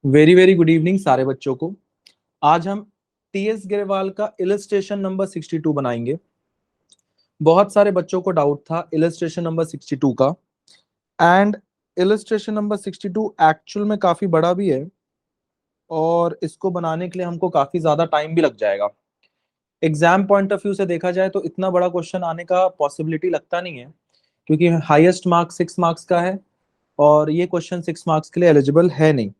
Very very good evening सारे बच्चों को। आज हम टीएस गिरवाल का इलस्ट्रेशन नंबर 62 बनाएंगे। बहुत सारे बच्चों को डाउट था इलस्ट्रेशन नंबर 62 का, एंड इलस्ट्रेशन नंबर 62 एक्चुअल में काफी बड़ा भी है और इसको बनाने के लिए हमको काफी ज्यादा टाइम भी लग जाएगा। एग्जाम पॉइंट ऑफ व्यू से देखा जाए तो इतना बड़ा क्वेश्चन आने का पॉसिबिलिटी लगता नहीं है, क्योंकि हाईएस्ट मार्क्स 6 मार्क्स का है और ये क्वेश्चन 6 मार्क्स के लिए एलिजिबल है नहीं।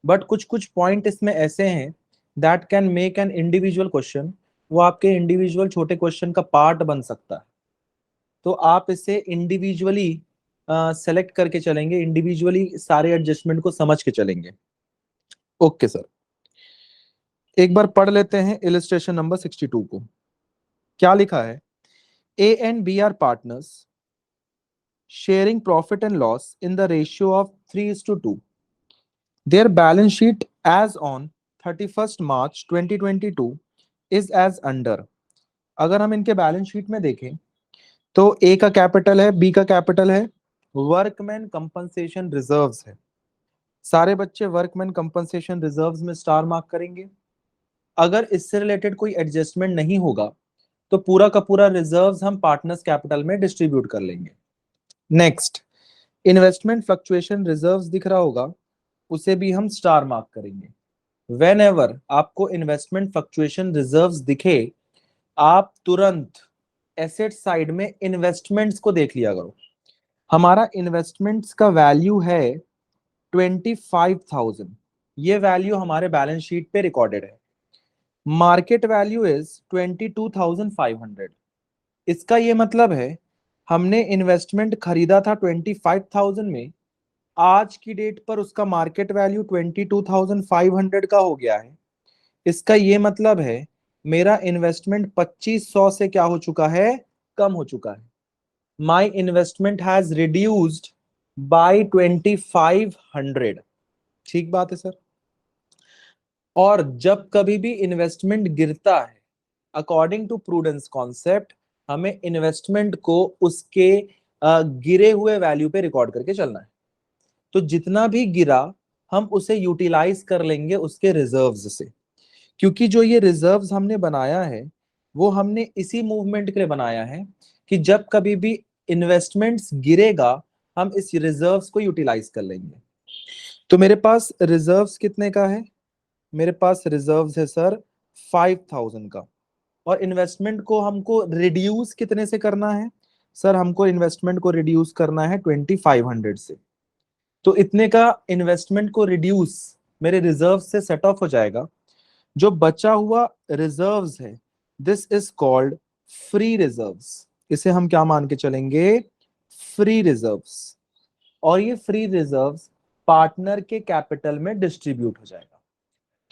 बट कुछ कुछ पॉइंट इसमें ऐसे हैं that can make an individual question, वो आपके इंडिविजुअल छोटे क्वेश्चन का पार्ट बन सकता है। तो आप इसे इंडिविजुअली सेलेक्ट करके चलेंगे, इंडिविजुअली सारे एडजस्टमेंट को समझ के चलेंगे। ओके सर, एक बार पढ़ लेते हैं इलस्ट्रेशन नंबर 62 को। क्या लिखा है? A and B are partners sharing profit and loss in the ratio of 3:2. Their balance sheet as on 31st March 2022 is as under. अगर हम इनके बैलेंस शीट में देखें तो ए का कैपिटल है, बी का कैपिटल है, वर्कमैन कंपनसेशन रिजर्व्स है। सारे बच्चे वर्कमैन कंपनसेशन रिजर्व्स में स्टार मार्क करेंगे। अगर इससे रिलेटेड कोई एडजस्टमेंट नहीं होगा तो पूरा का पूरा रिजर्व्स हम पार्टनर्स कैपिटल में डिस्ट्रीब्यूट कर लेंगे। नेक्स्ट, इन्वेस्टमेंट फ्लक्चुएशन रिजर्व्स दिख रहा होगा, उसे भी हम स्टार मार्क करेंगे। वेन एवर आपको इन्वेस्टमेंट फ्लक्चुएशन रिजर्व्स दिखे, आप तुरंत एसेट साइड में इन्वेस्टमेंट्स को देख लिया करो। हमारा इन्वेस्टमेंट्स का वैल्यू है 25,000, ये वैल्यू हमारे बैलेंस शीट पे रिकॉर्डेड है। Market value is 22,500। इसका ये मतलब है हमने इन्वेस्टमेंट खरीदा था 25,000 में, आज की डेट पर उसका मार्केट वैल्यू 22,500 का हो गया है। इसका ये मतलब है मेरा इन्वेस्टमेंट 2500 से क्या हो चुका है? कम हो चुका है। माई इन्वेस्टमेंट हैज रिड्यूस्ड बाय 2500। ठीक बात है सर। और जब कभी भी इन्वेस्टमेंट गिरता है, अकॉर्डिंग टू प्रूडेंस कॉन्सेप्ट, हमें इन्वेस्टमेंट को उसके गिरे हुए वैल्यू पे रिकॉर्ड करके चलना है। तो जितना भी गिरा हम उसे यूटिलाइज कर लेंगे उसके रिजर्व्स से, क्योंकि जो ये रिजर्व्स हमने बनाया है वो हमने इसी मूवमेंट के लिए बनाया है कि जब कभी भी इन्वेस्टमेंट्स गिरेगा हम इस रिजर्व्स को यूटिलाइज कर लेंगे। तो मेरे पास रिजर्व्स कितने का है? मेरे पास रिजर्व्स है सर 5,000 का। और इन्वेस्टमेंट को हमको रिड्यूस कितने से करना है? सर हमको इन्वेस्टमेंट को रिड्यूस करना है 2500 से। तो इतने का इन्वेस्टमेंट को रिड्यूस मेरे रिजर्व से सेट ऑफ हो जाएगा। जो बचा हुआ रिजर्व्स है, this is called free reserves. इसे हम क्या मान के चलेंगे? Free reserves. और ये फ्री रिजर्व्स पार्टनर के कैपिटल में डिस्ट्रीब्यूट हो जाएगा।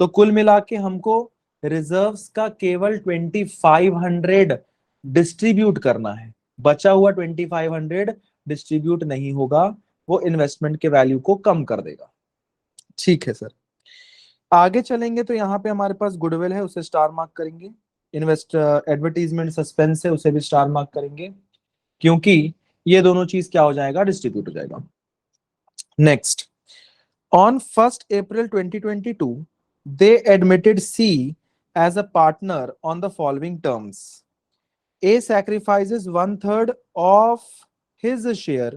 तो कुल मिला के हमको रिजर्व्स का केवल 2500 डिस्ट्रीब्यूट करना है। बचा हुआ 2500 डिस्ट्रीब्यूट नहीं होगा, वो इन्वेस्टमेंट के वैल्यू को कम कर देगा। ठीक है सर, आगे चलेंगे तो यहाँ पे हमारे पास गुडविल है, उसे स्टार मार्क करेंगे। इन्वेस्ट एडवर्टीजमेंट सस्पेंस है, उसे भी स्टार मार्क करेंगे, क्योंकि ये दोनों चीज क्या हो जाएगा? डिस्ट्रीब्यूट हो जाएगा। Next, on 1 April 2022 they admitted C as a partner on the following terms. A sacrifices 1/3 of his share,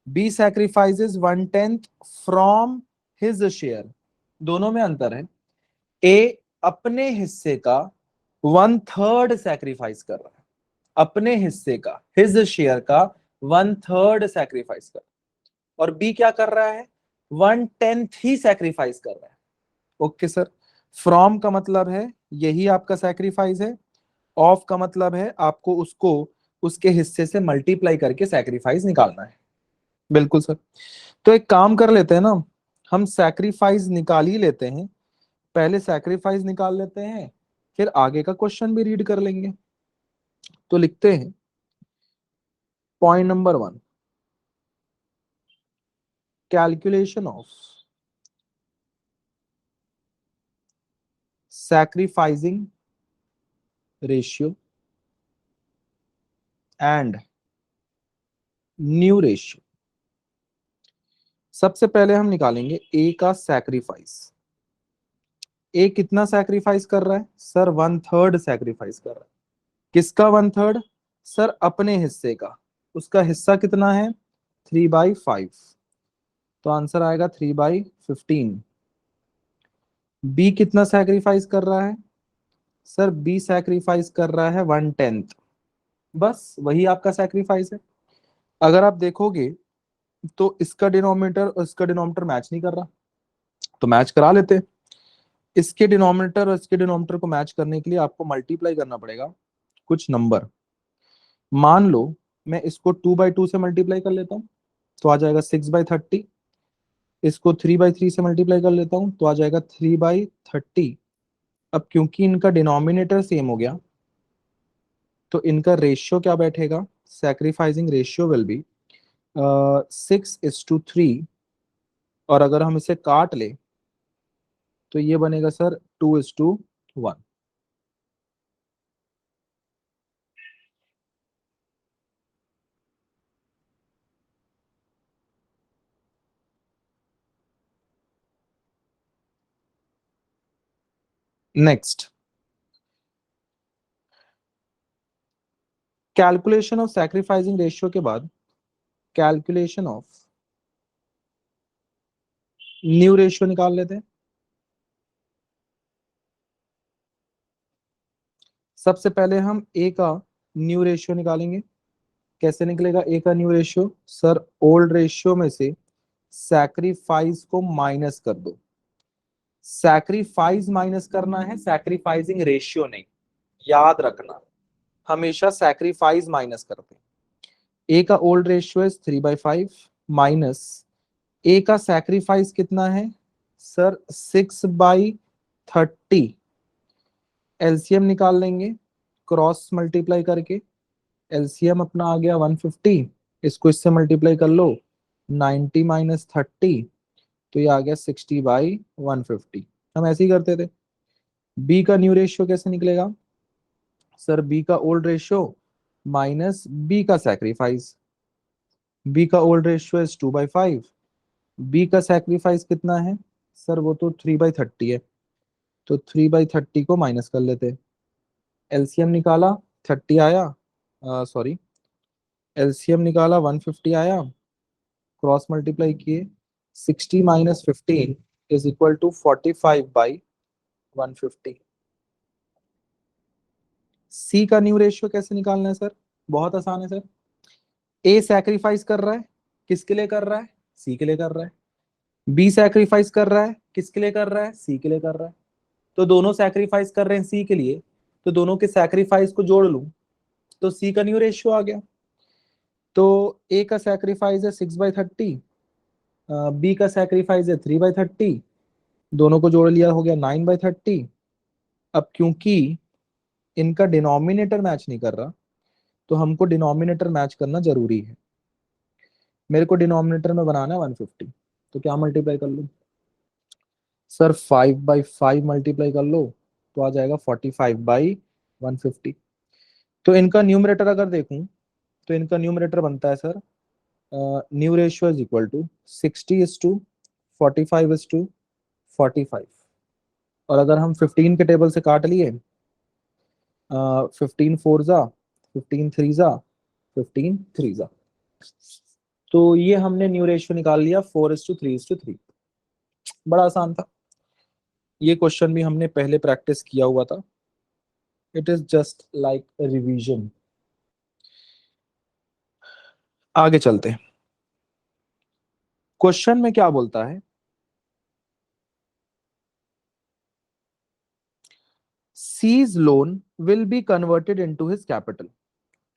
B sacrifices 1/10 from his share। दोनों में अंतर है। ए अपने हिस्से का 1/3 सैक्रिफाइस कर रहा है, अपने हिस्से का, हिज शेयर का 1/3 सैक्रिफाइस कर, और बी क्या कर रहा है? 1/10 ही सैक्रिफाइस कर रहा है। ओके सर, फ्रॉम का मतलब है यही आपका सैक्रिफाइस है, ऑफ का मतलब है आपको उसको उसके हिस्से से मल्टीप्लाई करके सैक्रिफाइस निकालना है। बिल्कुल सर। तो एक काम कर लेते हैं ना, हम सैक्रिफाइस निकाल ही लेते हैं। पहले सैक्रिफाइस निकाल लेते हैं, फिर आगे का क्वेश्चन भी रीड कर लेंगे। तो लिखते हैं point number 1, calculation of sacrificing ratio and new ratio. सबसे पहले हम निकालेंगे ए का सैक्रिफाइस। ए कितना सैक्रिफाइस कर रहा है सर? 1/3 सैक्रिफाइस कर रहा है। किसका 1/3? सर अपने हिस्से का। उसका हिस्सा कितना है? 3/5। तो आंसर आएगा 3/15। बी कितना सैक्रिफाइस कर रहा है? सर बी सैक्रिफाइस कर रहा है 1/10। बस वही आपका सैक्रिफाइस है। अगर आप देखोगे तो इसका डिनोमिनेटर और इसका डिनोमिनेटर मैच नहीं कर रहा, तो मैच करा लेते। इसके डिनोमिनेटर और इसके डिनोमिनेटर को मैच करने के लिए आपको मल्टीप्लाई करना पड़ेगा कुछ नंबर। मान लो मैं इसको 2/2 से मल्टीप्लाई कर लेता हूँ, तो आ जाएगा 6/30। इसको 3/3 से मल्टीप्लाई कर लेता हूँ, तो आ जाएगा 3/30। अब क्योंकि इनका डिनोमिनेटर सेम हो गया, तो इनका रेशियो क्या बैठेगा? Sacrificing ratio will be 6:3। और अगर हम इसे काट ले तो ये बनेगा sir 2:1। Next, calculation of sacrificing ratio के बाद कैलकुलेशन ऑफ न्यू रेशियो निकाल लेते हैं। सबसे पहले हम ए का न्यू रेशियो निकालेंगे। कैसे निकलेगा ए का new ratio? Sir old ratio में से सैक्रिफाइस को माइनस कर दो। सैक्रिफाइस माइनस करना है, सैक्रिफाइसिंग रेशियो नहीं। याद रखना, हमेशा सैक्रिफाइस माइनस करते हैं। ए का ओल्ड रेशियो इज 3/5 माइनस ए का सैक्रिफाइस कितना है? सर 6/30। एलसीएम निकाल लेंगे क्रॉस मल्टीप्लाई करके। एलसीएम अपना आ गया 150। इसको इससे मल्टीप्लाई कर लो, 90 माइनस 30, तो ये आ गया 60/150। हम ऐसे ही करते थे। बी का न्यू रेशियो कैसे निकलेगा? सर बी का ओल्ड रेशियो माइनस बी का सैक्रिफाइस। बी का ओल्ड रेशियो इज 2/5। बी का सैक्रिफाइस कितना है? सर वो तो 3/30 है, तो 3/30 को माइनस कर लेते। एलसीएम निकाला 30 आया, सॉरी, एलसीएम निकाला 150 आया, क्रॉस मल्टीप्लाई किए, 60 - 15 इज इक्वल टू 45/150। सी का न्यू रेशियो कैसे निकालना है सर? बहुत आसान है सर। ए सैक्रिफाइस कर रहा है, किसके लिए कर रहा है? सी के लिए कर रहा है। बी सैक्रिफाइस कर रहा है, किसके लिए कर रहा है? सी के लिए कर रहा है। तो दोनों सैक्रिफाइस कर रहे हैं सी के लिए, तो दोनों के सैक्रिफाइस को जोड़ लूं तो सी का न्यू रेशियो आ गया। तो ए का सैक्रिफाइस है 6/30, बी का सैक्रिफाइस है 3/30, दोनों को जोड़ लिया हो गया 9/30। अब क्योंकि इनका डिनोमिनेटर मैच नहीं कर रहा, तो हमको डिनोमिनेटर मैच करना जरूरी है। मेरे को डिनोमिनेटर में बनाना है 150, तो क्या मल्टीप्लाई कर लूं? सर 5/5 मल्टीप्लाई कर लो, तो आ जाएगा 45/150। तो इनका न्यूमरेटर अगर देखूं, तो इनका न्यूमरेटर बनता है sir new ratio is equal to 60:45:45। और अगर हम 15 के टेबल से काट लिए, 15 4 जा, 15 3 जा, 15 3 जा, तो ये हमने न्यू रेशियो निकाल लिया 4:3:3। बड़ा आसान था। ये क्वेश्चन भी हमने पहले प्रैक्टिस किया हुआ था। It is just like revision. आगे चलते हैं। क्वेश्चन में क्या बोलता है? C's loan will be converted into his capital.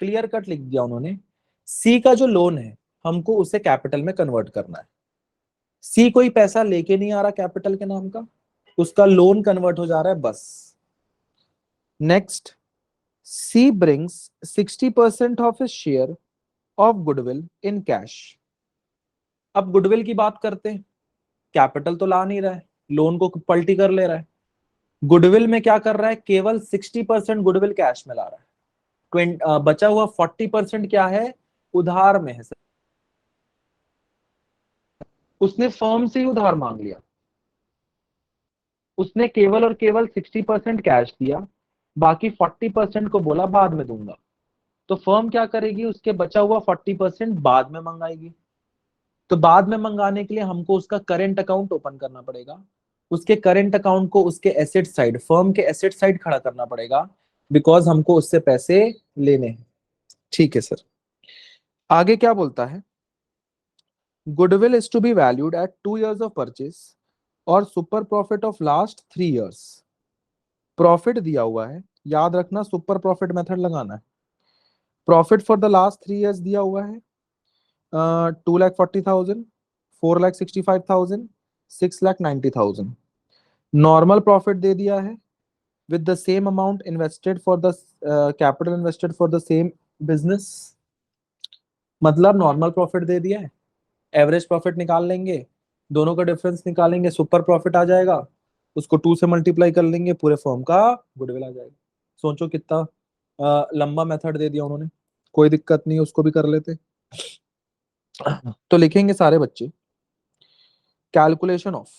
Clear cut लिख दिया उन्होंने। सी का जो लोन है हमको उसे कैपिटल में कन्वर्ट करना है। सी कोई पैसा लेके नहीं आ रहा कैपिटल के नाम का, उसका लोन कन्वर्ट हो जा रहा है बस। Next, C brings 60% of his share of goodwill in cash. अब गुडविल की बात करते हैं। कैपिटल तो ला नहीं रहा है, लोन को पलटी कर ले रहा है। गुडविल में क्या कर रहा है? केवल 60% गुडविल कैश में ला रहा है। बचा हुआ 40% क्या है? उधार में है सर। उसने फर्म से ही उधार मांग लिया। उसने केवल और केवल 60% कैश दिया, बाकी 40% को बोला बाद में दूंगा। तो फर्म क्या करेगी, उसके बचा हुआ 40% बाद में मंगाएगी। तो बाद में मंगाने के लिए हमको उसका करेंट अकाउंट ओपन करना पड़ेगा, उसके करेंट अकाउंट को उसके एसेट साइड, फर्म के एसेट साइड खड़ा करना पड़ेगा, बिकॉज हमको उससे पैसे लेने हैं। ठीक है सर, आगे क्या बोलता है, goodwill is to be valued at 2 years of purchase और super profit of last 3 years। Profit दिया हुआ है, याद रखना सुपर प्रॉफिट मेथड लगाना है। Profit for the last 3 years दिया हुआ है 2,40,000, 4,65,000, 6,90,000। नॉर्मल प्रॉफिट दे दिया है with the same amount invested for the capital invested for the same business. मतलब नॉर्मल प्रॉफिट दे दिया है, एवरेज प्रॉफिट निकाल लेंगे, दोनों का डिफरेंस निकालेंगे, सुपर प्रॉफिट आ जाएगा, उसको 2 से मल्टीप्लाई कर लेंगे, पूरे फर्म का गुडविल आ जाएगा। सोचो कितना लंबा मेथड दे दिया उन्होंने, कोई दिक्कत नहीं, उसको भी कर लेते। तो लिखेंगे सारे बच्चे, calculation of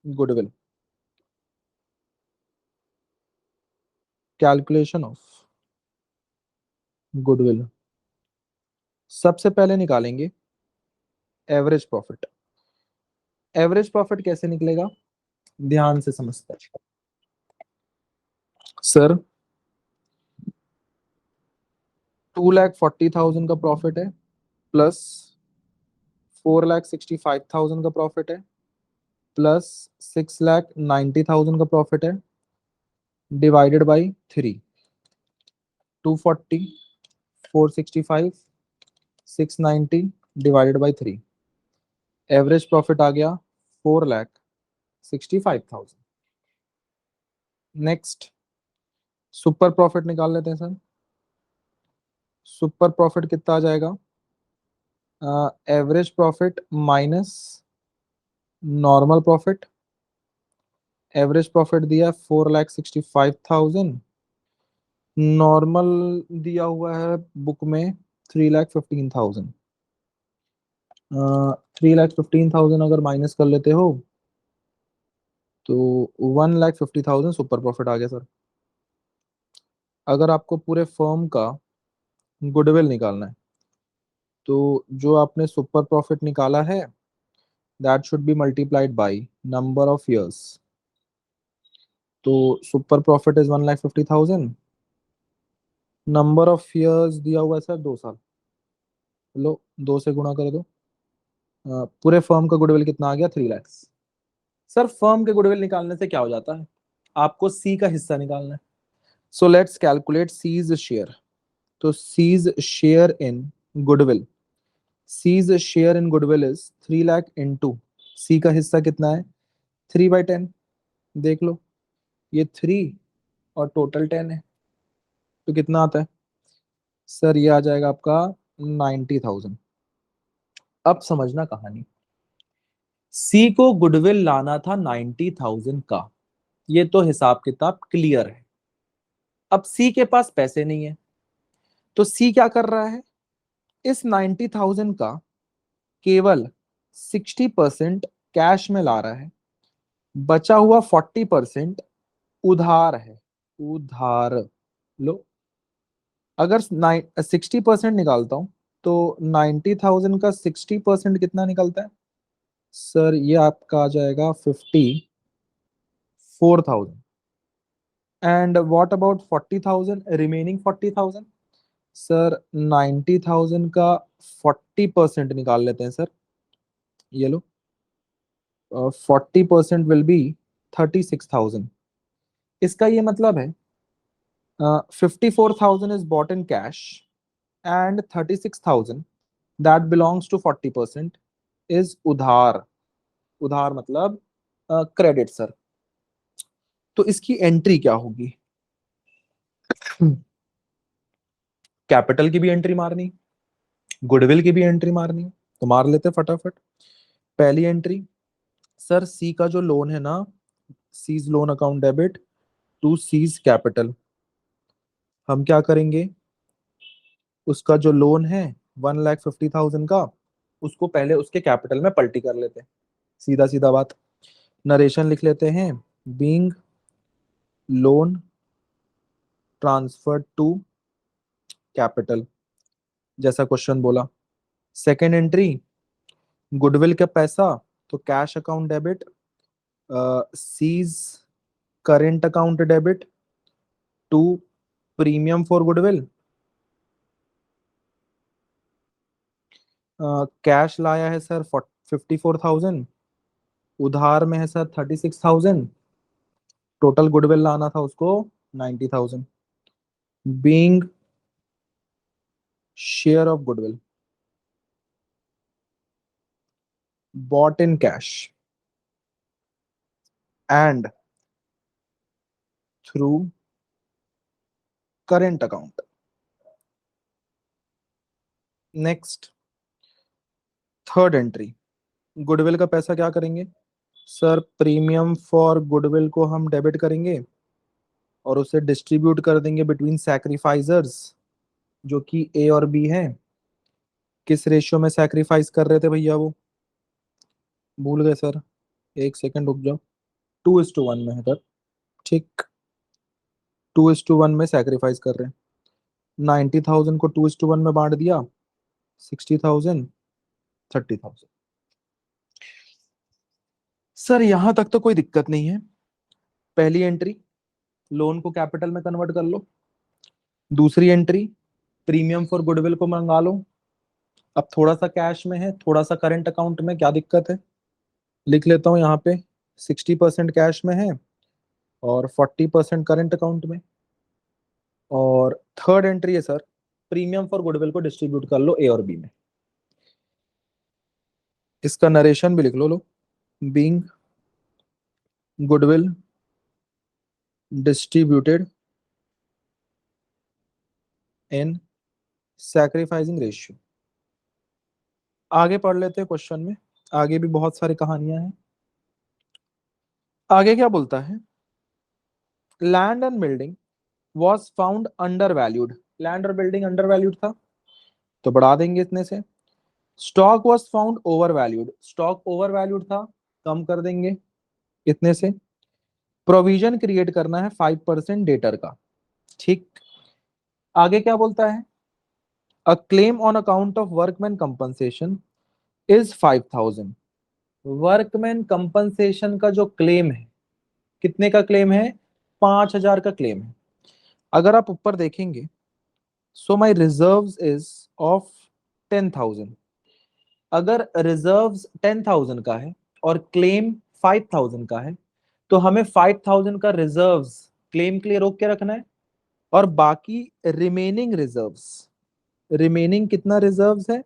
goodwill, calculation of goodwill. सबसे पहले निकालेंगे एवरेज प्रॉफिट। एवरेज प्रॉफिट कैसे निकलेगा, ध्यान से समझते हैं सर। 2,40,000 का प्रॉफिट है, प्लस 4,65,000 का प्रॉफिट है, प्लस 6,90,000 का प्रॉफिट है, divided by 3। 240, 465, 690 divided by 3। Average profit आ गया 4,65,000। नेक्स्ट सुपर प्रॉफिट निकाल लेते हैं सर। सुपर प्रॉफिट कितना आ जाएगा, average profit minus normal profit. Average profit दिया 4,65,000, नॉर्मल दिया हुआ है बुक में 3,15,000। 3,15,000 अगर माइनस कर लेते हो तो 1,50,000 सुपर प्रॉफिट आ गया सर। अगर आपको पूरे फर्म का गुडविल निकालना है तो जो आपने सुपर प्रॉफिट निकाला है that should be multiplied by number of years. तो super profit is 1,50,000, number of years दिया हुआ है सर 2 साल। लो 2 से गुणा कर दो, पूरे फर्म का गुडविल कितना आ गया, 3 लाख। सर फर्म के गुडविल निकालने से क्या हो जाता है, आपको सी का हिस्सा निकालना है। So let's calculate C's share. तो C's share in goodwill, C's share in goodwill is 3 lakh into C का हिस्सा कितना है 3/10। देख लो ये 3 और टोटल 10 है, तो कितना आता है सर, ये आ जाएगा आपका 90,000। अब समझना कहानी, सी को गुडविल लाना था 90,000 का, ये तो हिसाब किताब क्लियर है। अब सी के पास पैसे नहीं है, तो सी क्या कर रहा है, इस 90,000 का केवल 60% कैश में ला रहा है, बचा हुआ 40% उधार है, उधार। लो अगर 60% निकालता हूं तो 90,000 का 60% कितना निकलता है सर, ये आपका आ जाएगा 54,000। And what about 40,000, remaining 40,000। Sir 90,000 का 40% निकाल लेते हैं सर, ये लो 40% विल बी 36,000। इसका ये मतलब है 54,000 is bought in cash and 36,000 that belongs to 40% is उधार। उधार मतलब क्रेडिट सर। तो इसकी एंट्री क्या होगी, कैपिटल की भी एंट्री मारनी, गुडविल की भी एंट्री मारनी, तो मार लेते फटाफट। पहली एंट्री, सर सी का जो लोन है ना, C's loan account debit to C's capital. हम क्या करेंगे, उसका जो लोन है 1,50,000 का, उसको पहले उसके कैपिटल में पलटी कर लेते हैं, सीधा सीधा बात। नरेशन लिख लेते हैं, being loan transfer to capital, जैसा क्वेश्चन बोला। सेकेंड एंट्री, गुडविल का पैसा, तो cash account debit, C's current account debit to premium for goodwill. Cash लाया है सर 54,000, उधार में है सर 36,000, टोटल गुडविल लाना था उसको 90,000। Being share of goodwill bought in cash and through current account. Next, third entry, goodwill का पैसा क्या करेंगे सर, प्रीमियम फॉर गुडविल को हम डेबिट करेंगे और उसे डिस्ट्रीब्यूट कर देंगे बिटवीन सैक्रिफाइजर्स, जो कि ए और बी हैं। किस रेशियो में सैक्रिफाइस कर रहे थे भैया, वो भूल गए सर, एक सेकंड रुक जाओ। 2:1 में है सर, ठीक, 2:1 में सैक्रिफाइस कर रहे हैं। 90,000 को 2:1 में बांट दिया, 60,000, 30,000। सर यहां तक तो कोई दिक्कत नहीं है। पहली एंट्री, लोन को कैपिटल में कन्वर्ट कर लो। दूसरी एंट्री, प्रीमियम फॉर गुडविल को मंगा लो। अब थोड़ा सा कैश में है, थोड़ा सा करंट अकाउंट में, क्या दिक्कत है, लिख लेता हूं यहाँ पे 60% कैश में है और 40% करंट अकाउंट में। और थर्ड एंट्री है सर, प्रीमियम फॉर गुडविल को डिस्ट्रीब्यूट कर लो ए और बी में। इसका नरेशन भी लिख लो, being goodwill distributed in sacrificing ratio. आगे पढ़ लेते हैं क्वेश्चन में, आगे भी बहुत सारी कहानियां हैं। आगे क्या बोलता है, land and building was found under valued, land और बिल्डिंग अंडर वैल्यूड था तो बढ़ा देंगे इतने से। Stock was found over valued, stock over valued था, कम कर देंगे इतने से। प्रोविजन क्रिएट करना है 5% डेटर का, ठीक। आगे क्या बोलता है, a claim on account of workman compensation is 5,000। Workman compensation का जो क्लेम है, कितने का क्लेम है, 5,000 का क्लेम है। अगर आप ऊपर देखेंगे, सो माई रिजर्व्स इज ऑफ 10,000। अगर रिजर्व्स 10,000 का है और क्लेम 5,000 का है, तो हमें 5,000 का रिजर्व्स क्लेम के लिए रोक के रखना है और बाकी रिमेनिंग रिजर्व्स, रिमेनिंग कितना रिजर्व्स है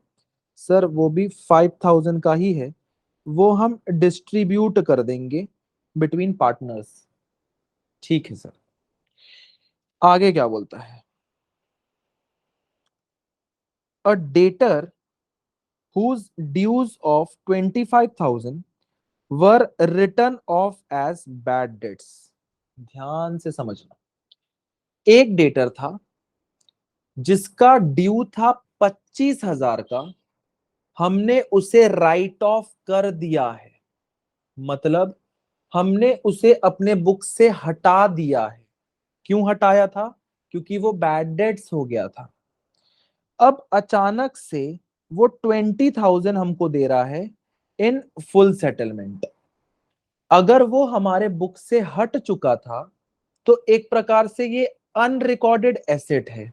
सर, वो भी 5,000 का ही है, वो हम डिस्ट्रीब्यूट कर देंगे बिटवीन पार्टनर्स, ठीक है सर। आगे क्या बोलता है, अ debtor whose dues of 25,000 were written off as bad debts। ध्यान से समझना, एक डेटर था जिसका ड्यू था 25,000 का, हमने उसे राइट ऑफ कर दिया है, मतलब हमने उसे अपने बुक से हटा दिया है। क्यों हटाया था, क्योंकि वो बैड डेट्स हो गया था। अब अचानक से वो 20,000 हमको दे रहा है इन फुल सेटलमेंट। अगर वो हमारे बुक से हट चुका था तो एक प्रकार से ये अनरिकॉर्डेड एसेट है।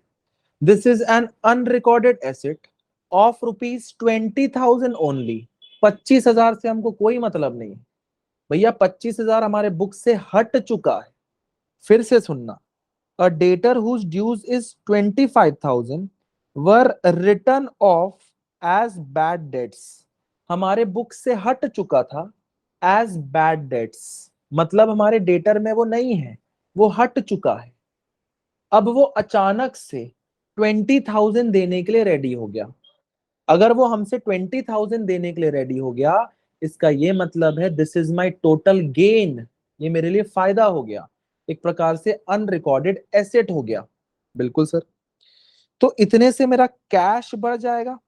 This is an unrecorded asset of ₹20,000 only. 25,000 से हमको कोई मतलब नहीं है भैया, 25,000 हमारे बुक से हट चुका है। फिर से सुनना, a debtor whose dues is 25,000 were written off as bad debts, हमारे बुक से हट चुका था एज बैड डेट्स, मतलब हमारे डेटर में वो नहीं है, वो हट चुका है। अब वो अचानक से 20,000 देने के लिए रेडी हो गया। अगर वो हमसे 20,000 देने के लिए रेडी हो गया, इसका ये मतलब है this is my total gain, ये मेरे लिए फायदा हो गया, एक प्रकार से अनरिकॉर्डेड एसेट हो गया। बिल्कुल सर, तो इतने से मेरा कैश बढ़ जाएगा,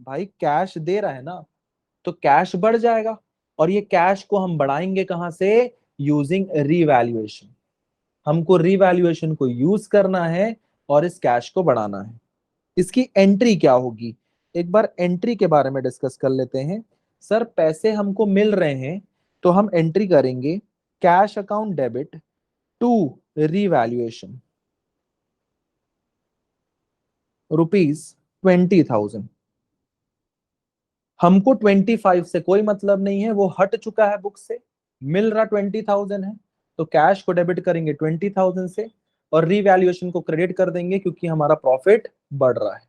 भाई कैश दे रहा है ना, तो कैश बढ़ जाएगा। और ये कैश को हम बढ़ाएंगे कहां से? Using revaluation. हमको रीवैल्यूएशन को यूज करना है और इस कैश को बढ़ाना है। इसकी एंट्री क्या होगी? एक बार एंट्री के बारे में डिस्कस कर लेते हैं। सर पैसे हमको मिल रहे हैं तो हम एंट्री करेंगे cash account debit to revaluation ₹20,000। हमको 25 से कोई मतलब नहीं है, वो हट चुका है बुक से, मिल रहा 20,000 है, तो कैश को डेबिट करेंगे 20,000 से और रीवैल्यूएशन को क्रेडिट कर देंगे क्योंकि हमारा प्रॉफिट बढ़ रहा है।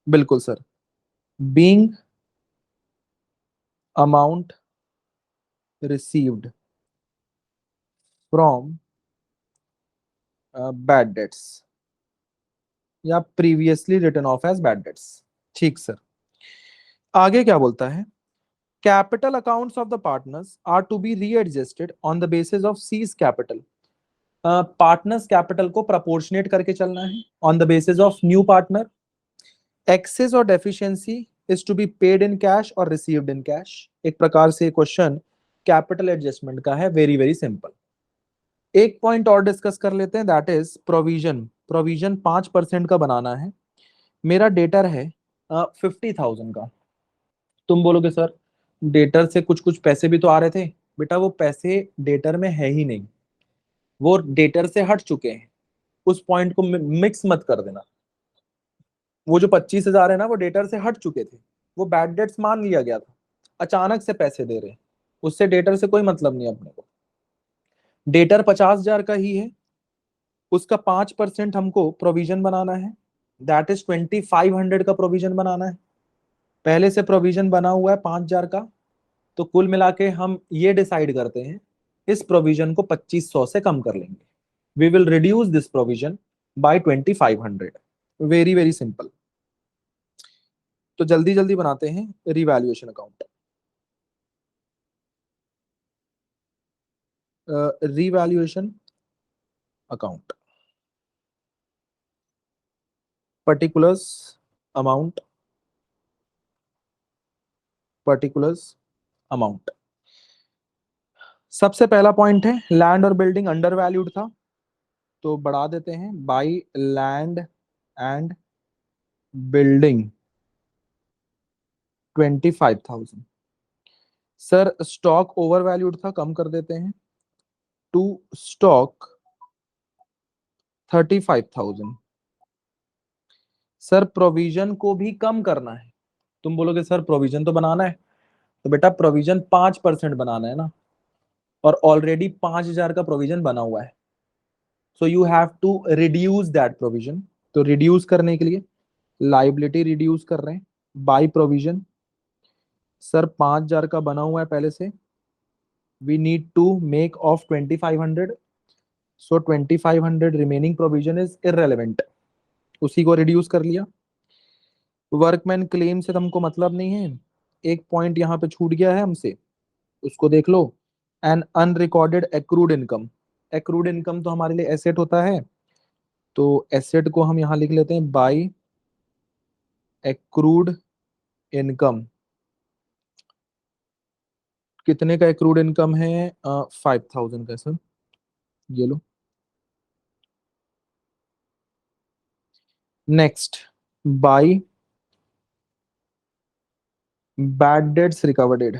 बिल्कुल sir. Being amount received from bad debts या previously written off as bad debts. ठीक सर। आगे क्या बोलता है? Capital accounts of the partners are to be readjusted on the basis of C's capital. Partners capital को proportionate करके चलना है on the basis of new partner. Excess or deficiency is to be paid in cash or received in cash. एक प्रकार से question capital adjustment का है, very very simple. एक पॉइंट और डिस्कस कर लेते हैं, दैट इज प्रोविजन। प्रोविजन 5% का बनाना है। मेरा डेटर है 50,000 का। तुम बोलोगे सर डेटर से कुछ कुछ पैसे भी तो आ रहे थे। बेटा वो पैसे डेटर में है ही नहीं, वो डेटर से हट चुके हैं। उस पॉइंट को मिक्स मत कर देना। वो जो 25,000 है ना, वो डेटर से हट चुके थे, वो बैड डेट्स मान लिया गया था। अचानक से पैसे दे रहे हैं, उससे डेटर से कोई मतलब नहीं है अपने को। डेटर 50,000 का ही है, उसका 5% हमको प्रोविजन बनाना है, दैट इज 2500 का प्रोविजन बनाना है। पहले से प्रोविजन बना हुआ है 5,000 का, तो कुल मिला के हम ये डिसाइड करते हैं इस प्रोविजन को 2500 से कम कर लेंगे। We will reduce this provision by 2500। Very very simple. तो जल्दी जल्दी बनाते हैं revaluation account. Revaluation account, particulars amount, particulars amount. सबसे पहला पॉइंट है लैंड और बिल्डिंग अंडर वैल्यूड था, तो बढ़ा देते हैं by land and building 25,000। Sir stock over valued था, कम कर देते हैं टू स्टॉक 35,000। सर प्रोविजन को भी कम करना है। तुम बोलोगे सर प्रोविजन तो बनाना है, तो बेटा प्रोविजन 5% बनाना है ना, और ऑलरेडी 5,000 का प्रोविजन बना हुआ है, so you have to reduce that provision. तो रिड्यूस करने के लिए लाइबिलिटी रिड्यूस कर रहे हैं बाय प्रोविजन। सर 5,000 का बना हुआ है पहले से, we need to make off 2500, so 2500 remaining provision is irrelevant, उसी को रिड्यूस कर लिया। वर्कमैन क्लेम से हमको मतलब नहीं है, एक पॉइंट यहाँ पे छूट गया है हमसे, उसको देख लो। An unrecorded accrued income. Accrued income तो हमारे लिए एसेट होता है, तो एसेट को हम यहाँ लिख लेते हैं बाय एक्रूड इनकम। कितने का एक्रूड इनकम है? 5,000 का सर, ये लो। Next by bad debts recovered.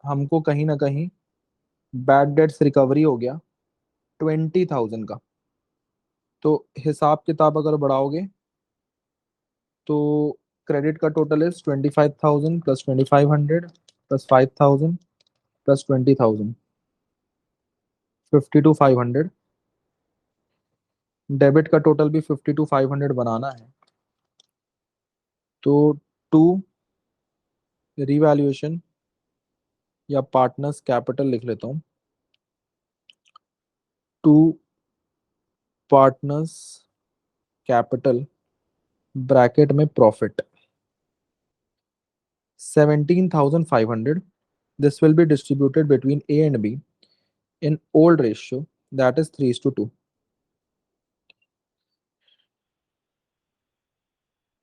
हमको कहीं ना कहीं बैड डेट्स रिकवरी हो गया 20,000 का, तो हिसाब किताब अगर बढ़ाओगे तो क्रेडिट का total is 25,000 plus 2,500 plus 5,000 plus 20,000, 52,500। Debit का टोटल भी 52,500 बनाना है, तो टू रिवैल्यूएशन या पार्टनर्स कैपिटल लिख लेता हूँ, टू पार्टनर्स कैपिटल ब्रैकेट में profit 17,500। This will be distributed between A and B in old ratio, that is 3:2।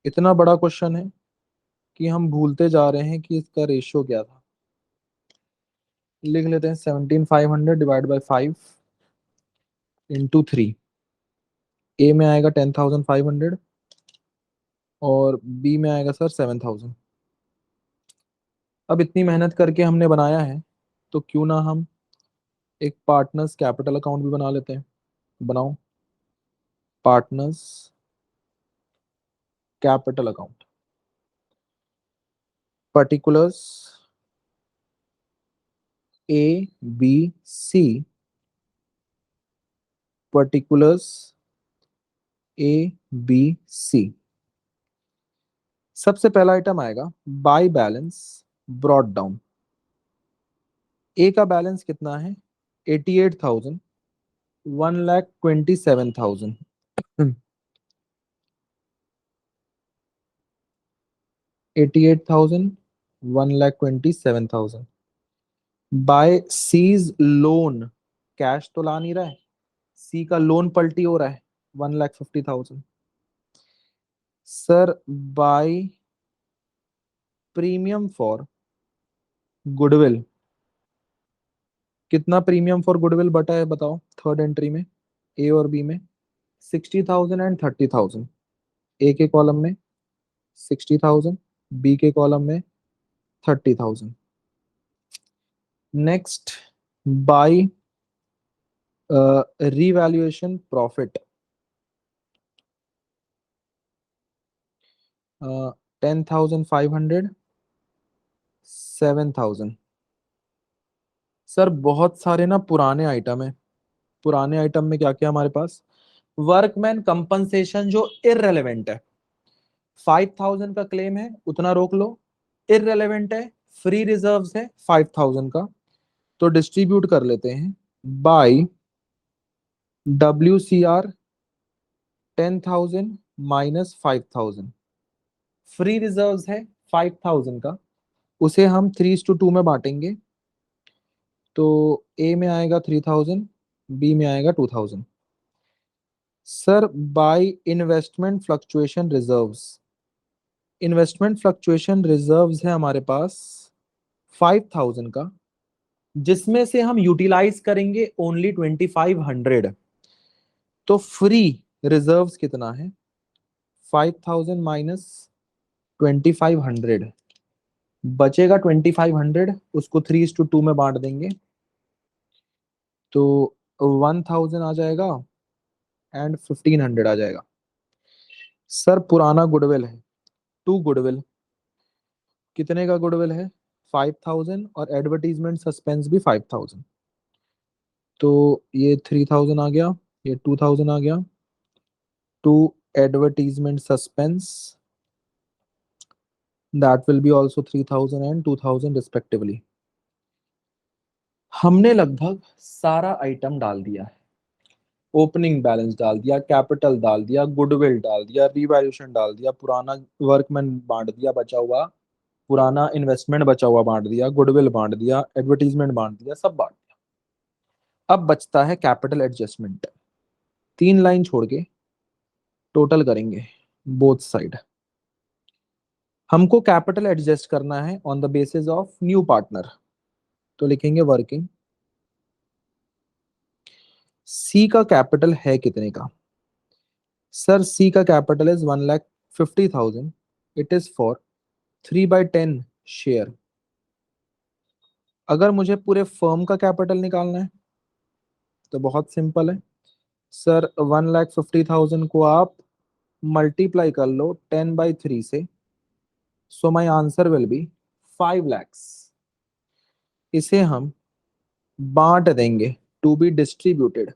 इतना बड़ा क्वेश्चन है कि हम भूलते जा रहे हैं कि इसका रेशियो क्या था। लिख लेते हैं 17,500 डिवाइड बाई 5 इंटू 3। ए में आएगा 10,500 और बी में आएगा सर 7,000। अब इतनी मेहनत करके हमने बनाया है, तो क्यों ना हम एक पार्टनर्स कैपिटल अकाउंट भी बना लेते हैं। बनाओ partners capital account. Particulars A B C. Particulars A B C. सबसे पहला आइटम आएगा by balance brought down. A का बैलेंस कितना है? 88,000, 1,27,000। 88,000, 1,27,000 बाय सीज लोन। कैश तो ला नहीं रहा है, सी का लोन पलटी हो रहा है 1,50,000। Sir by premium for goodwill. कितना प्रीमियम फॉर गुडविल बटा है बताओ थर्ड एंट्री में, ए और बी में? 60,000 एंड 30,000। ए के कॉलम में 60,000, बी के कॉलम में 30,000। Next by revaluation profit. 10,500, 7,000। Sir बहुत सारे ना पुराने आइटम है। पुराने आइटम में क्या क्या हमारे पास? वर्कमैन कंपनसेशन जो इररेलेवेंट है, 5,000 का क्लेम है, उतना रोक लो। इररेलेवेंट है, फ्री रिजर्व्स है 5,000 का, तो डिस्ट्रीब्यूट कर लेते हैं by WCR 10,000 minus 5,000। Free reserves है 5,000 का, उसे हम 3:2 में बांटेंगे। तो ए में आएगा 3,000, बी में आएगा 2,000। Sir by investment fluctuation reserves. Investment fluctuation reserves है हमारे पास 5,000 का, जिसमें से हम यूटिलाइज करेंगे ओनली 2,500। तो फ्री रिजर्व्स कितना है? 5,000 माइनस 2,500, बचेगा 2,500, उसको 3:2 में बांट देंगे तो 1,000 आ जाएगा एंड 1,500 आ जाएगा। सर पुराना गुडविल है, टू गुडविल। कितने का गुडविल है? 5,000 और एडवर्टीजमेंट सस्पेंस भी 5,000। तो ये 3,000 आ गया, ये 2,000 आ गया। To advertisement suspense, that will be also 3,000 and 2,000 respectively. हमने लगभग सारा आइटम डाल दिया है। ओपनिंग बैलेंस डाल दिया, कैपिटल डाल दिया, गुडविल डाल दिया, रिवैल्यूएशन डाल दिया, पुराना वर्कमैन बांट दिया, बचा हुआ पुराना इन्वेस्टमेंट बचा हुआ बांट दिया, गुडविल बांट दिया, एडवर्टीजमेंट बांट दिया, सब बांट दिया। अब बचता है कैपिटल एडजस्टमेंट। 3 लाइन छोड़ के टोटल करेंगे बोथ साइड। हमको कैपिटल एडजस्ट करना है on the basis of new partner, तो लिखेंगे वर्किंग। सी का कैपिटल है कितने का? सर सी का capital is 1,50,000। It is for 3/10 share. अगर मुझे पूरे फर्म का कैपिटल निकालना है तो बहुत सिंपल है सर, 1,50,000 को आप मल्टीप्लाई कर लो 10/3 से, so my answer will be 5 lakhs। इसे हम बांट देंगे to be distributed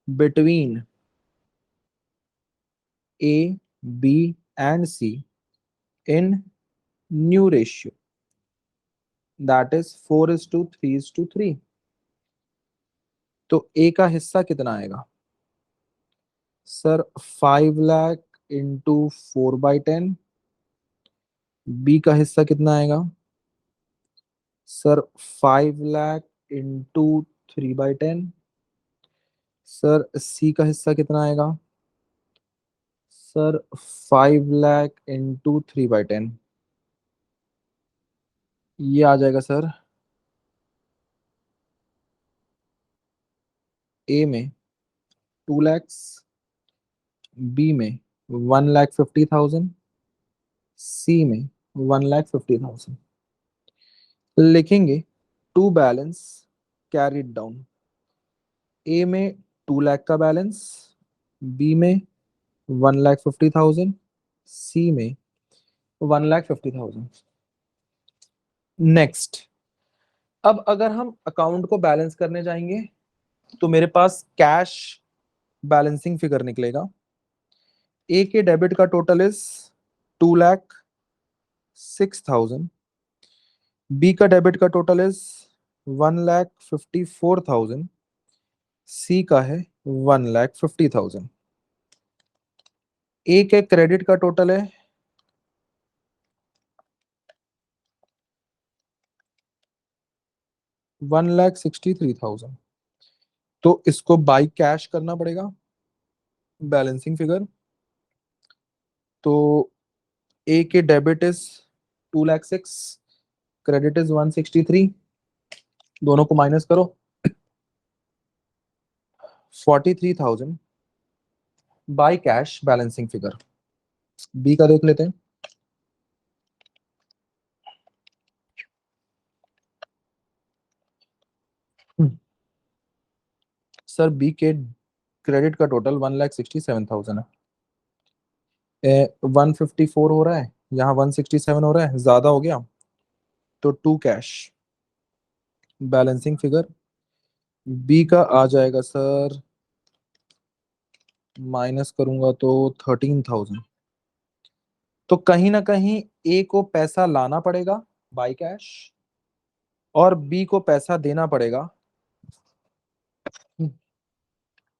between A B and C in new ratio, that is 4:3:3। तो ए का हिस्सा कितना आएगा? Sir 5 lakh into 4/10। बी का हिस्सा कितना आएगा? Sir 5 lakh into 3/10। सर सी का हिस्सा कितना आएगा? सर 5 लाख इंटू 3/10, ये आ जाएगा सर ए में 2 लैक्स, बी में 1,50,000, सी में 1,50,000। लिखेंगे टू बैलेंस कैरिड डाउन। ए में 2 लाख का बैलेंस, बी में 1,50,000, सी में 1,50,000। नेक्स्ट, अब अगर हम अकाउंट को बैलेंस करने जाएंगे तो मेरे पास कैश बैलेंसिंग फिगर निकलेगा। ए के डेबिट का टोटल इज 2,06,000, बी का डेबिट का टोटल इज 1,54,000, सी का है 1,50,000। ए के क्रेडिट का टोटल है 1,63,000। तो इसको बाई कैश करना पड़ेगा, बैलेंसिंग फिगर। तो ए के डेबिट इज 2,06,000, क्रेडिट इज 163, दोनों को माइनस करो, 43,000 by cash balancing figure. B का देख लेते हैं। सर बी के क्रेडिट का टोटल 1,67,000 है। 154 हो रहा है, यहाँ 167 हो रहा है, ज्यादा हो गया, तो to cash balancing figure. B का आ जाएगा सर, माइनस करूंगा तो 13,000। तो कहीं ना कहीं ए को पैसा लाना पड़ेगा बाई कैश, और बी को पैसा देना पड़ेगा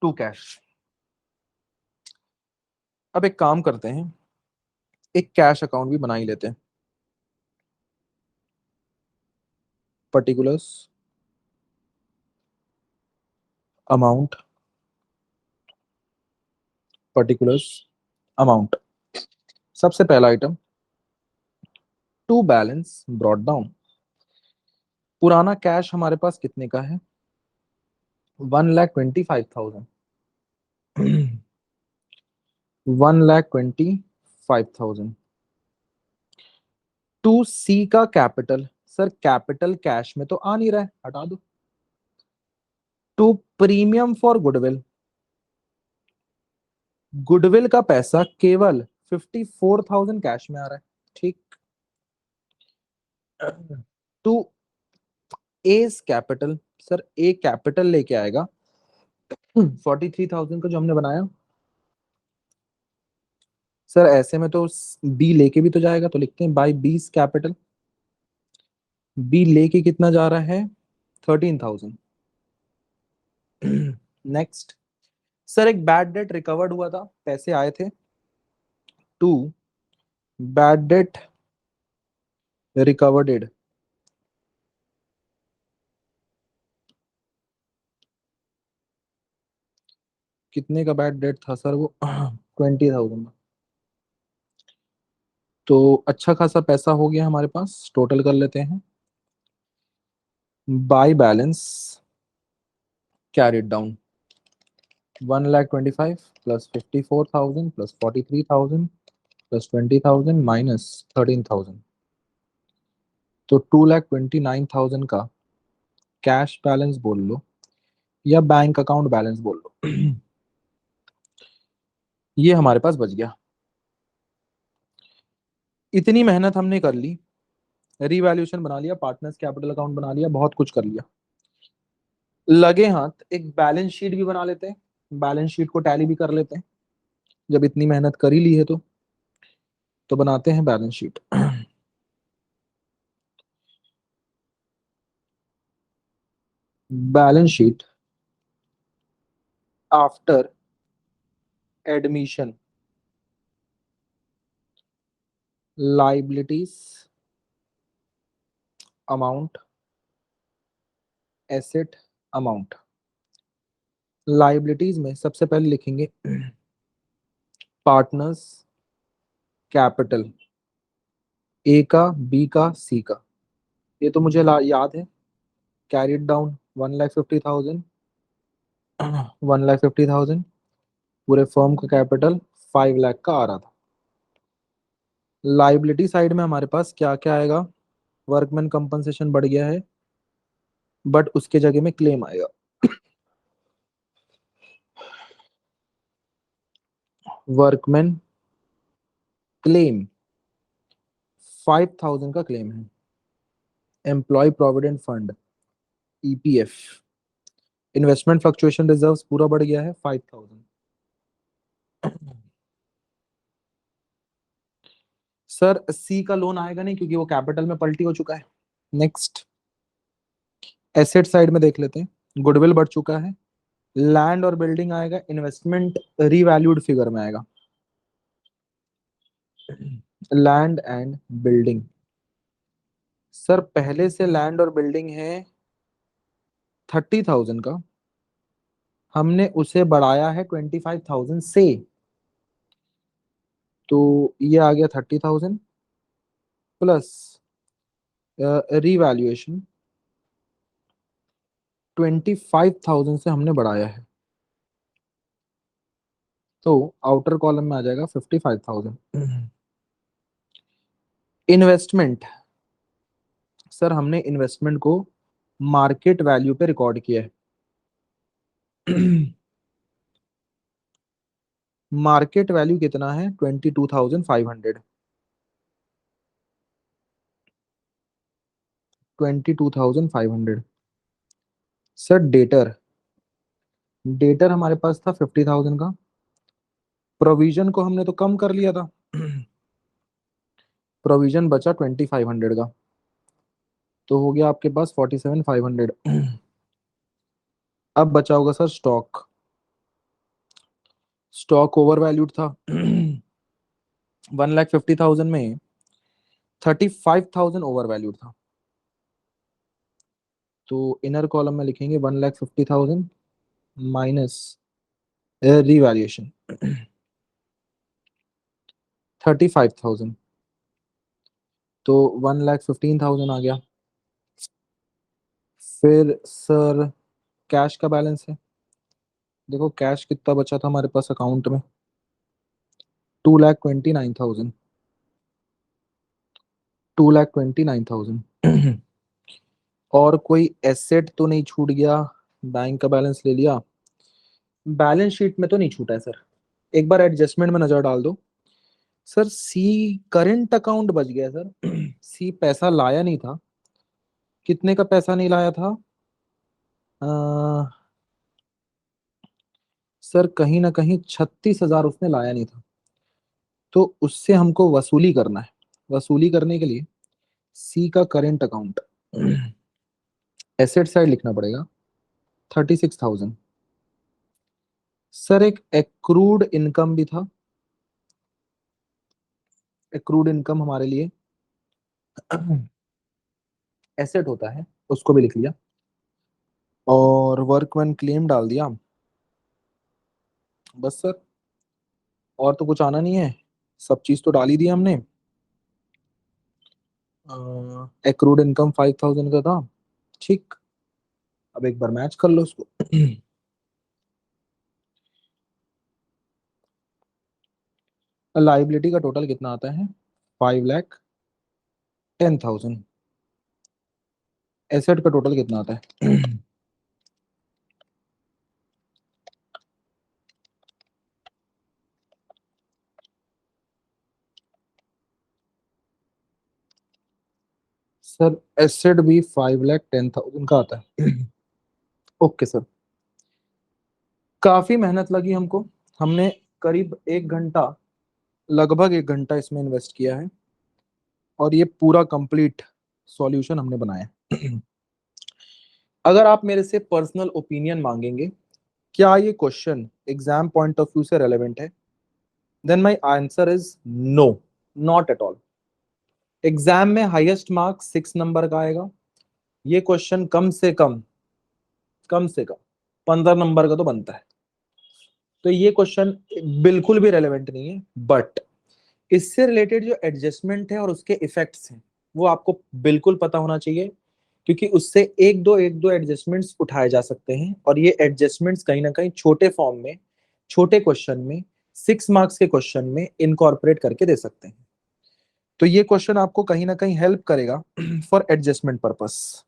टू कैश। अब एक काम करते हैं, एक कैश अकाउंट भी बना ही लेते हैं। Particulars, amount, particulars, amount. सबसे पहला item, to balance brought down. पुराना कैश हमारे पास कितने का है? 1,25,000। 1,25,000 टू सी का कैपिटल। सर कैपिटल कैश में तो आ नहीं रहा है, हटा दो। To premium for goodwill, goodwill का पैसा केवल 54,000 कैश में आ रहा है, ठीक। To S capital, sir A capital लेके आएगा 43,000 का जो हमने बनाया। सर ऐसे में तो बी लेके भी तो जाएगा, तो लिखते हैं बाय बीस कैपिटल। बी लेके कितना जा रहा है? 13,000। नेक्स्ट, सर एक बैड डेट रिकवर्ड हुआ था, पैसे आए थे। टू बैड डेट रिकवर्डेड, कितने का बैड डेट था सर वो? 20,000। तो अच्छा खासा पैसा हो गया हमारे पास, टोटल कर लेते हैं। By balance carried down, 1,25,000 plus 54,000 plus 43,000 plus 20,000 minus 13,000, तो 2,29,000 का कैश बैलेंस बोल लो या बैंक अकाउंट बैलेंस बोल लो। ये हमारे पास बच गया। इतनी मेहनत हमने कर ली, रीवैल्यूएशन बना लिया, पार्टनर्स कैपिटल अकाउंट बना लिया, बहुत कुछ कर लिया। लगे हाथ एक बैलेंस शीट भी बना लेते हैं, बैलेंस शीट को टैली भी कर लेते हैं। जब इतनी मेहनत कर ही ली है तो बनाते हैं balance sheet. Balance sheet after admission liabilities amount, asset amount. Liabilities में सबसे पहले लिखेंगे पार्टनर्स कैपिटल, ए का, बी का, सी का, ये तो मुझे याद है। कैरिड डाउन 1,50,000, 1,50,000, पूरे फर्म का कैपिटल 5 लाख का आ रहा था। लाइबिलिटी साइड में हमारे पास क्या क्या आएगा? वर्कमैन कंपनसेशन बढ़ गया है, बट उसके जगह में क्लेम आएगा। वर्कमैन क्लेम 5,000 का क्लेम है। Employ provident fund, EPF, investment fluctuation reserves पूरा बढ़ गया है 5,000। सर सी का लोन आएगा नहीं क्योंकि वो कैपिटल में पलटी हो चुका है। नेक्स्ट, एसेट साइड में देख लेते हैं। गुडविल बढ़ चुका है। लैंड और बिल्डिंग आएगा, इन्वेस्टमेंट रीवैल्यूड फिगर में आएगा। लैंड एंड बिल्डिंग, सर पहले से लैंड और बिल्डिंग है 30,000 का, हमने उसे बढ़ाया है 25,000 से, तो ये आ गया 30,000 प्लस रीवैल्यूएशन 25,000 से हमने बढ़ाया है, तो आउटर कॉलम में आ जाएगा 55,000। इन्वेस्टमेंट, सर हमने इन्वेस्टमेंट को मार्केट वैल्यू पे रिकॉर्ड किया है। मार्केट वैल्यू कितना है? 22,500, 22,500। सर डेटर, डेटर हमारे पास था 50,000 का, प्रोविजन को हमने तो कम कर लिया था। प्रोविजन बचा 2,500 का, तो हो गया आपके पास 47,500। अब बचा होगा sir stock. Stock over valued था। 1,50,000 में 35,000 ओवर वैल्यूड था, तो इनर कॉलम में लिखेंगे 1,50,000 माइनस रीवैल्यूएशन 35,000, तो 1,15,000 आ गया। फिर सर कैश का बैलेंस है, देखो कैश कितना बचा था हमारे पास अकाउंट में, 2,29,000, 2,29,000। और कोई एसेट तो नहीं छूट गया? बैंक का बैलेंस ले लिया, बैलेंस शीट में तो नहीं छूटा है सर, एक बार एडजस्टमेंट में नजर डाल दो। सर सी करंट अकाउंट बच गया सर। सी पैसा लाया नहीं था, कितने का पैसा नहीं लाया था? सर कहीं ना कहीं 36,000 उसने लाया नहीं था, तो उससे हमको वसूली करना है। वसूली करने के लिए सी का करेंट अकाउंट, एसेट साइड लिखना पड़ेगा 36,000। सर एक एक्रूड इनकम भी था, एक्रूड इनकम हमारे लिए एसेट होता है, उसको भी लिख लिया, और वर्कमैन क्लेम डाल दिया। बस सर, और तो कुछ आना नहीं है, सब चीज तो डाल ही दिया हमने। एक्रूड इनकम 5,000 का था, ठीक। अब एक बार मैच कर लो उसको। लाइबिलिटी का टोटल कितना आता है? 5,10,000। एसेट का टोटल कितना आता है? सर एसेट भी 5,10,000 का आता है। ओके सर, काफी मेहनत लगी हमको, हमने करीब 1 घंटा, लगभग 1 घंटा इसमें इन्वेस्ट किया है, और ये पूरा कंप्लीट सॉल्यूशन हमने बनाया है। अगर आप मेरे से पर्सनल ओपिनियन मांगेंगे, क्या ये question exam point of view से रेलेवेंट है, then my answer is no, not at all. Exam में हाईएस्ट मार्क्स 6 नंबर का आएगा, ये क्वेश्चन कम से कम 15 नंबर का तो बनता है। तो ये क्वेश्चन बिल्कुल भी रेलेवेंट नहीं है, बट इससे रिलेटेड जो एडजस्टमेंट है और उसके इफेक्ट्स हैं वो आपको बिल्कुल पता होना चाहिए, क्योंकि उससे एक दो एडजस्टमेंट्स उठाए जा सकते हैं, और ये एडजस्टमेंट्स कहीं ना कहीं छोटे फॉर्म में, छोटे क्वेश्चन में, 6 मार्क्स के क्वेश्चन में इनकॉर्पोरेट करके दे सकते हैं। तो ये क्वेश्चन आपको कहीं ना कहीं हेल्प करेगा फॉर एडजस्टमेंट पर्पस।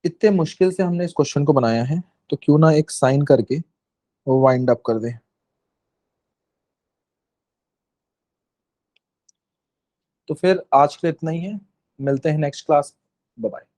इतने मुश्किल से हमने इस क्वेश्चन को बनाया है, तो क्यों ना एक साइन करके वो वाइंड अप कर दे। तो फिर आज के लिए इतना ही है, मिलते हैं नेक्स्ट क्लास। Bye bye.